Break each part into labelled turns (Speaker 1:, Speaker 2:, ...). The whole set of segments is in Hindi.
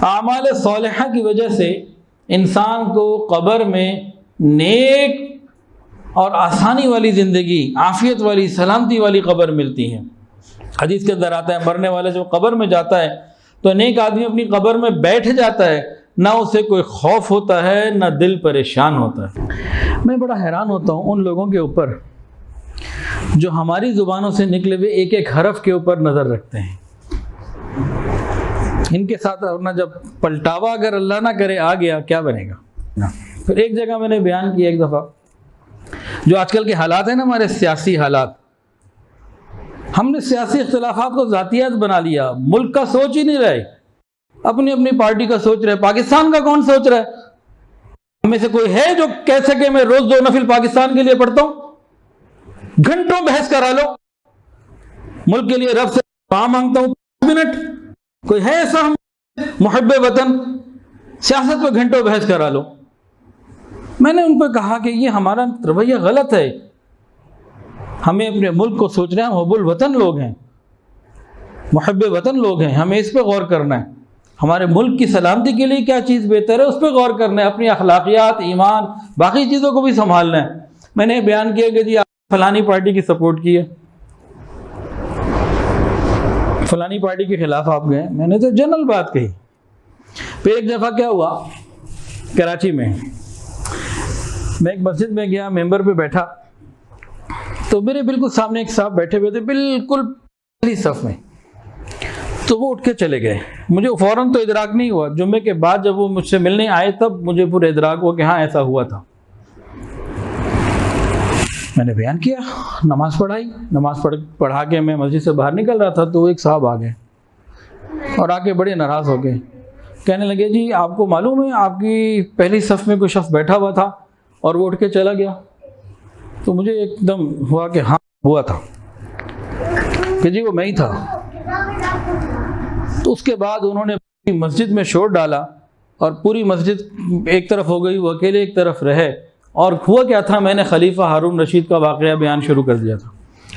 Speaker 1: आमाल सालिहा की वजह से इंसान को कब्र में नेक और आसानी वाली ज़िंदगी, आफ़ियत वाली, सलामती वाली कब्र मिलती है। हदीस के अंदर आता है, मरने वाला जब कब्र में जाता है तो नेक आदमी अपनी कब्र में बैठ जाता है, ना उसे कोई खौफ होता है, ना दिल परेशान होता है। मैं बड़ा हैरान होता हूँ उन लोगों के ऊपर जो हमारी ज़ुबानों से निकले हुए एक एक हरफ के ऊपर नज़र रखते हैं। इनके साथ अपना जब पलटावा अगर अल्लाह ना करे आ गया, क्या बनेगा ना। फिर एक जगह मैंने बयान किया एक दफ़ा, जो आजकल के हालात हैं ना, हमारे सियासी हालात, हमने सियासी इख्तिलाफात को ज़ातियात बना लिया, मुल्क का सोच ही नहीं रहे, अपनी अपनी पार्टी का सोच रहे। पाकिस्तान का कौन सोच रहा है? हमें से कोई है जो कह सके मैं रोज 2 नफिल पाकिस्तान के लिए पढ़ता हूं? घंटों बहस करा लो, मुल्क के लिए रब से दुआ मांगता हूं 5 मिनट, कोई है ऐसा? हम मुहब्बे वतन, सियासत पे घंटों बहस करा लो। मैंने उन पर कहा कि ये हमारा रवैया गलत है। हमें अपने मुल्क को सोचना है, मुहब्बुल वतन लोग हैं, मुहब्बे वतन लोग हैं, हमें इस पर गौर करना है। हमारे मुल्क की सलामती के लिए क्या चीज़ बेहतर है उस पर गौर करना है, अपनी अखलाकियात, ईमान, बाकी चीज़ों को भी संभालना है। मैंने बयान किया कि जी आप फलानी पार्टी की सपोर्ट की है, फलानी पार्टी के खिलाफ आप गए, मैंने तो जनरल बात कही। फिर एक दफ़ा क्या हुआ, कराची में मैं एक मस्जिद में गया, मेंबर पे बैठा, तो मेरे बिल्कुल सामने एक साहब बैठे हुए थे, बिल्कुल पहली सफ में। तो वो उठ के चले गए। मुझे फ़ौरन तो इदराक नहीं हुआ, जुम्मे के बाद जब वो मुझसे मिलने आए तब मुझे पूरा इदराक हुआ कि हाँ ऐसा हुआ था। मैंने बयान किया, नमाज़ पढ़ाई, पढ़ा के मैं मस्जिद से बाहर निकल रहा था तो एक साहब आ गए और आके बड़े नाराज़ हो गए। कहने लगे जी आपको मालूम है आपकी पहली सफ़ में कोई शख्स बैठा हुआ था और वो उठ के चला गया। तो मुझे एकदम हुआ कि हाँ हुआ था, कि जी वो मैं ही था। तो उसके बाद उन्होंने मस्जिद में शोर डाला और पूरी मस्जिद एक तरफ हो गई, वो अकेले एक तरफ रहे। और हुआ क्या था, मैंने खलीफा हारून रशीद का वाक़या बयान शुरू कर दिया था।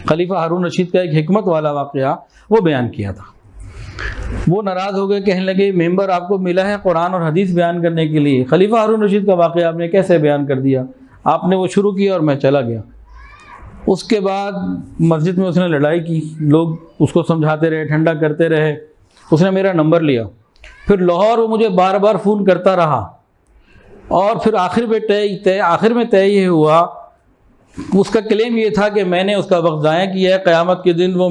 Speaker 1: खलीफा हारून रशीद का एक हिकमत वाला वाक़या वो बयान किया था। वो नाराज़ हो गए, कहने लगे मेंबर आपको मिला है कुरान और हदीस बयान करने के लिए, खलीफा हारून रशीद का वाक़या आपने कैसे बयान कर दिया? आपने वो शुरू किया और मैं चला गया। उसके बाद मस्जिद में उसने लड़ाई की, लोग उसको समझाते रहे, ठंडा करते रहे। उसने मेरा नंबर लिया, फिर लाहौर वो मुझे बार बार फ़ोन करता रहा और फिर आखिर में तय ये हुआ, उसका क्लेम ये था कि मैंने उसका वक्त ज़ाया किया है, क़यामत के दिन वो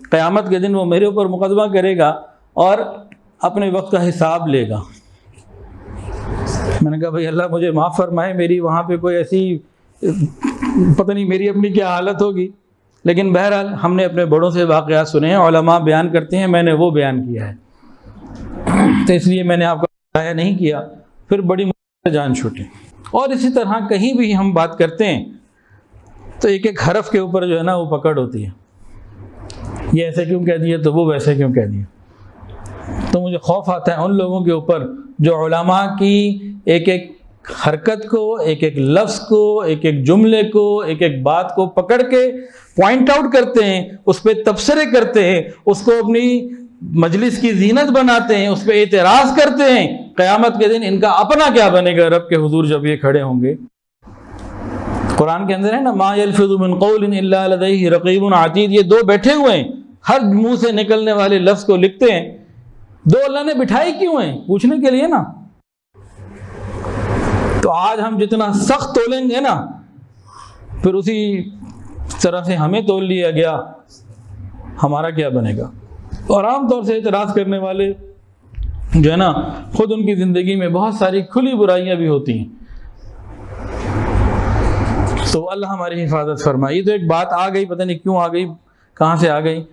Speaker 1: क़यामत के दिन वो मेरे ऊपर मुकदमा करेगा और अपने वक्त का हिसाब लेगा। मैंने कहा भाई अल्लाह मुझे माफ़ फरमाए, मेरी वहाँ पे कोई ऐसी पता नहीं मेरी अपनी क्या हालत होगी, लेकिन बहरहाल हमने अपने बड़ों से वाक़यात सुने हैं, उलमा बयान करते हैं, मैंने वो बयान किया है, तो इसलिए मैंने आपका बताया नहीं किया। फिर बड़ी जान छूटी। और इसी तरह कहीं भी हम बात करते हैं तो एक एक हरफ के ऊपर जो है ना वो पकड़ होती है, ये ऐसे क्यों कह दिया तो वो वैसे क्यों कह दिया। तो मुझे खौफ आता है उन लोगों के ऊपर जो उलमा की एक एक हरकत को, एक एक लफ्ज़ को, एक एक जुमले को, एक एक बात को पकड़ के पॉइंट आउट करते हैं, उस पर तबसरे करते हैं, उसको अपनी मजलिस की जीनत बनाते हैं, उस पर एतराज़ करते हैं। क़यामत के दिन इनका अपना क्या बनेगा रब के हुजूर जब ये खड़े होंगे। कुरान के अंदर है ना, मा यल्फिज़ु मिन क़ौलिन इल्ला लदैहि रक़ीबुन अतीद, ये दो बैठे हुए हैं, हर मुंह से निकलने वाले लफ्ज़ को लिखते हैं। दो अल्लाह ने बिठाई क्यों हैं? पूछने के लिए ना। तो आज हम जितना सख्त तोलेंगे ना, फिर उसी तरह से हमें तोल लिया गया, हमारा क्या बनेगा। और आमतौर से एतराज़ करने वाले जो है ना, खुद उनकी ज़िंदगी में बहुत सारी खुली बुराइयां भी होती हैं। तो अल्लाह हमारी हिफाजत फरमाए। ये तो एक बात आ गई, पता नहीं क्यों आ गई, कहाँ से आ गई।